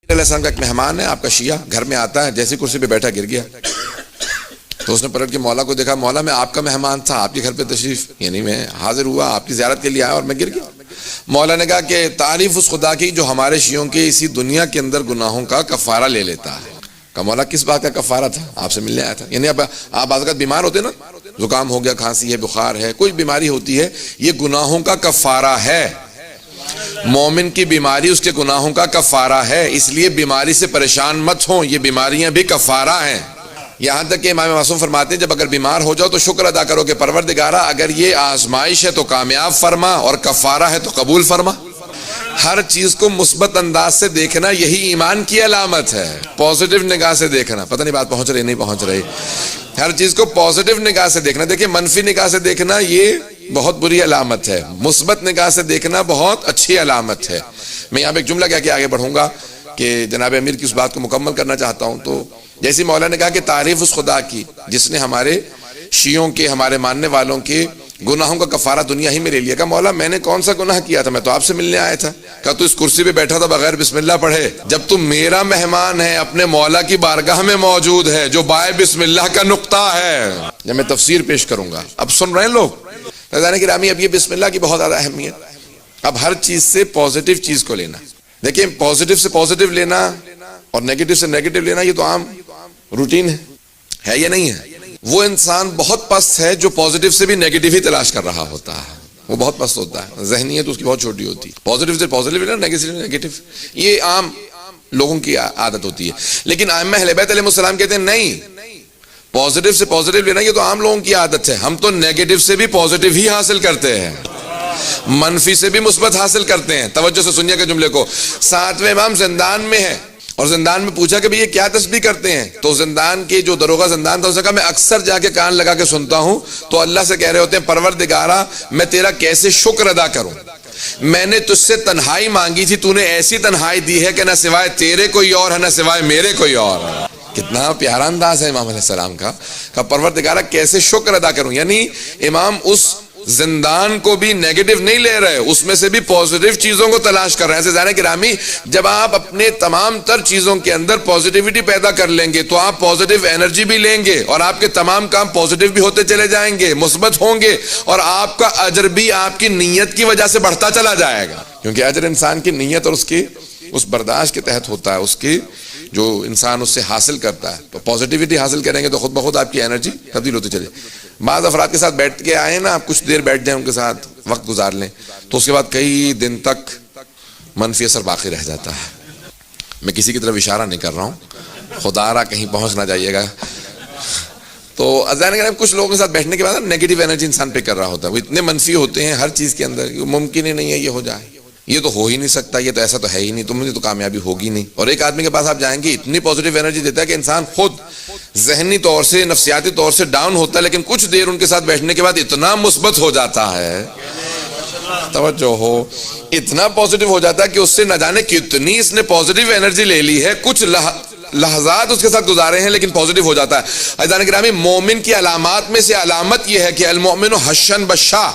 علیہ السلام کا ایک مہمان ہے آپ کا شیعہ، گھر میں آتا ہے، جیسی کرسی پہ بیٹھا گر گیا، تو اس نے پلٹ کے مولا کو دیکھا، مولا میں آپ کا مہمان تھا، آپ کے گھر پہ تشریف، یعنی میں حاضر ہوا آپ کی زیارت کے لیے آیا اور میں گر گیا۔ مولا نے کہا کہ تعریف اس خدا کی جو ہمارے شیعوں کے اسی دنیا کے اندر گناہوں کا کفارہ لے لیتا ہے۔ کہا مولا کس بات کا کفارہ تھا؟ آپ سے ملنے آیا تھا، یعنی آپ بعض اوقات بیمار ہوتے نا، زکام ہو گیا، کھانسی ہے، بخار ہے، کوئی بیماری ہوتی ہے، یہ گناہوں کا کفارہ ہے۔ مومن کی بیماری اس کے گناہوں کا کفارہ ہے، اس لیے بیماری سے پریشان مت ہوں، یہ بیماریاں بھی کفارہ ہیں۔ یہاں تک کہ امام معصوم فرماتے ہیں جب اگر بیمار ہو جاؤ تو شکر ادا کرو کہ پروردگارہ اگر یہ آزمائش ہے تو کامیاب فرما اور کفارہ ہے تو قبول فرما۔ ہر چیز کو مثبت انداز سے دیکھنا یہی ایمان کی علامت ہے، پازیٹیو نگاہ سے دیکھنا۔ پتہ نہیں بات پہنچ رہی نہیں پہنچ رہی، ہر چیز کو پازیٹیو نگاہ سے دیکھنا۔ دیکھیں منفی نگاہ سے دیکھنا یہ بہت بری علامت ہے، مثبت نگاہ سے دیکھنا بہت اچھی علامت ہے۔ میں یہاں پہ ایک جملہ کہہ کے آگے بڑھوں گا کہ جناب امیر کی اس بات کو مکمل کرنا چاہتا ہوں۔ تو جیسے مولا نے کہا کہ تعریف اس خدا کی جس نے ہمارے شیعوں کے، ہمارے ماننے والوں کے گناہوں کا کفارہ دنیا ہی میں لے لیا۔ کہا مولا میں نے کون سا گناہ کیا تھا؟ میں تو آپ سے ملنے آیا تھا۔ کہا تو اس کرسی پہ بیٹھا تھا بغیر بسم اللہ پڑھے، جب تم میرا مہمان ہے، اپنے مولا کی بارگاہ میں موجود ہے جو بائے بسم اللہ کا نقطہ ہے۔ جب میں تفسیر پیش کروں گا، اب سن رہے ہیں لوگ رضوان گرامی، اب یہ بسم اللہ کی بہت زیادہ اہمیت۔ اب ہر چیز سے پازیٹیو چیز کو لینا، دیکھیں پازیٹیو سے پازیٹیو لینا اور نیگیٹو سے نیگیٹو لینا یہ تو عام روٹین ہے یا نہیں ہے؟ وہ انسان بہت پست ہے جو پازیٹیو سے بھی نیگیٹو ہی تلاش کر رہا ہوتا ہے، وہ بہت پست ہوتا ہے، ذہنیت اس کی بہت چھوٹی ہوتی ہے۔ پازیٹیو سے پازیٹیو لینا، نیگیٹو سے نیگیٹو، یہ عام لوگوں کی عادت ہوتی ہے۔ لیکن ائمہ اہل بیت علیہ السلام کہتے ہیں نہیں، پازیٹیو سے پازیٹیو لینا یہ تو عام لوگوں کی عادت ہے، ہم تو نیگیٹو سے بھی پازیٹیو ہی حاصل کرتے ہیں، منفی سے بھی مثبت حاصل کرتے ہیں۔ توجہ سے سنیے کہ جملے کو، ساتویں امام زندان میں ہے اور زندان میں پوچھا کہ یہ کیا تسبیح کرتے ہیں؟ تو زندان کے جو دروغہ زندان تھا اس نے کہا میں اکثر جا کے کان لگا کے سنتا ہوں تو اللہ سے کہہ رہے ہوتے ہیں پروردگارہ میں تیرا کیسے شکر ادا کروں، میں نے تجھ سے تنہائی مانگی تھی، تو نے ایسی تنہائی دی ہے کہ نہ سوائے تیرے کوئی اور ہے نہ سوائے میرے کوئی اور ہے۔ کتنا پیارا انداز ہے امام علیہ السلام کا، کہ پروردگارہ کیسے شکر ادا کروں، یعنی امام اس زندان کو بھی نیگیٹو نہیں لے رہے، اس میں سے بھی پازیٹیو چیزوں کو تلاش کر رہے ہیں۔ عزیزان گرامی، جب آپ اپنے تمام تر چیزوں کے اندر پازیٹیوٹی پیدا کر لیں گے تو آپ پازیٹیو انرجی بھی لیں گے اور آپ کے تمام کام پازیٹیو بھی ہوتے چلے جائیں گے، مثبت ہوں گے، اور آپ کا اجر بھی آپ کی نیت کی وجہ سے بڑھتا چلا جائے گا، کیونکہ اجر انسان کی نیت اور اس کی اس برداشت کے تحت ہوتا ہے، اس کی جو انسان اس سے حاصل کرتا ہے۔ تو پازیٹیوٹی حاصل کریں گے تو خود بخود آپ کی انرجی تبدیل ہوتی چلے۔ بعض افراد کے ساتھ بیٹھ کے آئے نا، آپ کچھ دیر بیٹھ جائیں ان کے ساتھ وقت گزار لیں تو اس کے بعد کئی دن تک منفی اثر باقی رہ جاتا ہے۔ میں کسی کی طرف اشارہ نہیں کر رہا ہوں، خدا را کہیں پہنچ نہ جائیے گا۔ تو کچھ لوگوں کے ساتھ بیٹھنے کے بعد نیگیٹو انرجی انسان پہ کر رہا ہوتا ہے، وہ اتنے منفی ہوتے ہیں ہر چیز کے اندر، ممکن ہی نہیں ہے یہ ہو جائے، یہ تو ہو ہی نہیں سکتا، یہ تو ایسا تو ہے ہی نہیں، تمہیں تو کامیابی ہوگی نہیں۔ اور ایک آدمی کے پاس آپ جائیں گے اتنی پازیٹیو انرجی دیتا ہے کہ انسان خود ذہنی طور سے، نفسیاتی طور سے ڈاؤن ہوتا ہے، لیکن کچھ دیر ان کے ساتھ بیٹھنے کے بعد اتنا مثبت ہو جاتا ہے، توجہ ہو، اتنا پازیٹیو ہو جاتا ہے کہ اس سے نہ جانے کتنی اس نے پازیٹیو انرجی لے لی ہے، کچھ لحظات اس کے ساتھ گزارے ہیں لیکن پازیٹیو ہو جاتا ہے۔ عزیزان گرامی، مومن کی علامات میں سے علامت یہ ہے کہ المؤمن حشن بشا،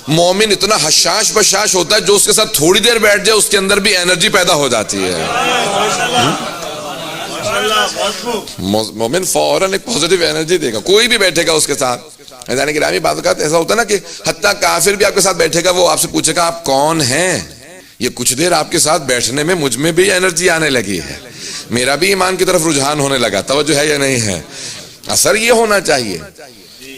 مومن اتنا حشاش بشاش ہوتا ہے جو اس کے ساتھ تھوڑی دیر بیٹھ جائے اس کے اندر بھی انرجی پیدا ہو جاتی ہے، مومن فوراً ایک پازیٹیو انرجی دے گا، کوئی بھی بیٹھے گا اس کے ساتھ۔ عزیزان گرامی، بعض اوقات ایسا ہوتا ہے نا کہ حتیٰ کافر بھی آپ کے ساتھ بیٹھے گا، وہ آپ سے پوچھے گا آپ کون ہیں، یہ کچھ دیر آپ کے ساتھ بیٹھنے میں مجھ میں بھی انرجی آنے لگی ہے، میرا بھی ایمان کی طرف رجحان ہونے لگا، توجہ ہے یا نہیں ہے؟ اثر یہ ہونا چاہیے۔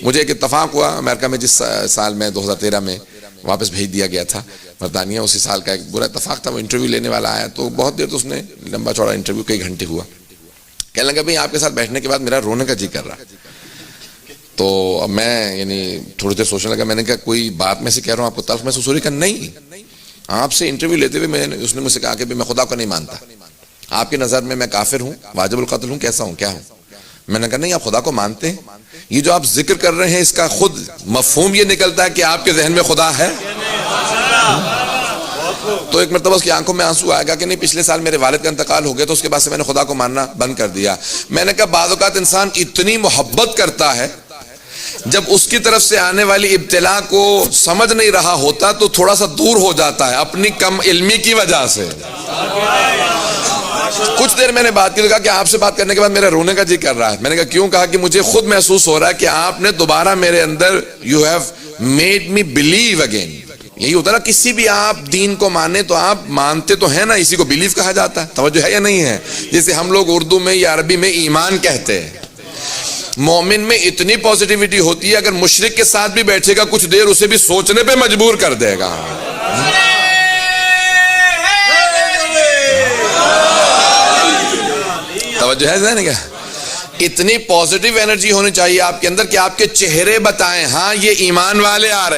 مجھے ایک اتفاق ہوا امریکہ میں، جس سال میں 2013 میں واپس بھیج دیا گیا تھا برطانیہ، اسی سال کا ایک برا اتفاق تھا، وہ انٹرویو لینے والا آیا تو بہت دیر تو اس نے لمبا چوڑا انٹرویو کئی گھنٹے ہوا، کہنے لگا بھئی آپ کے ساتھ بیٹھنے کے بعد میرا رونے کا جی کر رہا۔ تو اب میں یعنی تھوڑی دیر سوچنے لگا، میں نے کہا کوئی بات میں سے کہہ رہا ہوں آپ کو تلخ محسوس ہو رہی؟ کہ نہیں، آپ سے انٹرویو لیتے ہوئے اس نے مجھ سے کہا کہ میں خدا کو نہیں مانتا، آپ کی نظر میں کافر ہوں، واجب القتل ہوں، کیسا ہوں، کیا ہوں؟ میں نے کہا نہیں، آپ خدا کو مانتے ہیں، یہ جو آپ ذکر کر رہے ہیں اس کا خود مفہوم یہ نکلتا ہے کہ آپ کے ذہن میں خدا ہے؟ تو ایک مرتبہ اس کی آنکھوں میں آنسو آئے گا کہ نہیں پچھلے سال میرے والد کا انتقال ہو گیا تو اس کے بعد سے میں نے خدا کو ماننا بند کر دیا۔ میں نے کہا بعض اوقات انسان اتنی محبت کرتا ہے جب اس کی طرف سے آنے والی ابتلا کو سمجھ نہیں رہا ہوتا تو تھوڑا سا دور ہو جاتا ہے اپنی کم علمی کی وجہ سے۔ کچھ دیر میں نے بات کی تو کہا کہ آپ سے بات کرنے کے بعد میرا رونے کا جی کر رہا ہے. میں نے کہا کیوں؟ کہا کہ مجھے خود محسوس ہو رہا ہے کہ آپ نے دوبارہ میرے اندر you have made me believe again. یہی ہوتا ہے نا, کسی بھی آپ دین کو مانے تو آپ مانتے تو ہیں نا, اسی کو بیلیو کہا جاتا ہے. توجہ ہے یا نہیں ہے؟ جیسے ہم لوگ اردو میں یا عربی میں ایمان کہتے ہیں. مومن میں اتنی پازیٹیوٹی ہوتی ہے, اگر مشرک کے ساتھ بھی بیٹھے گا کچھ دیر اسے بھی سوچنے پہ مجبور کر دے گا. توجہ ہے کیا؟ اتنی پازیٹیو انرجی ہونی چاہیے آپ کے اندر کہ آپ کے چہرے بتائیں ہاں یہ ایمان والے آ رہے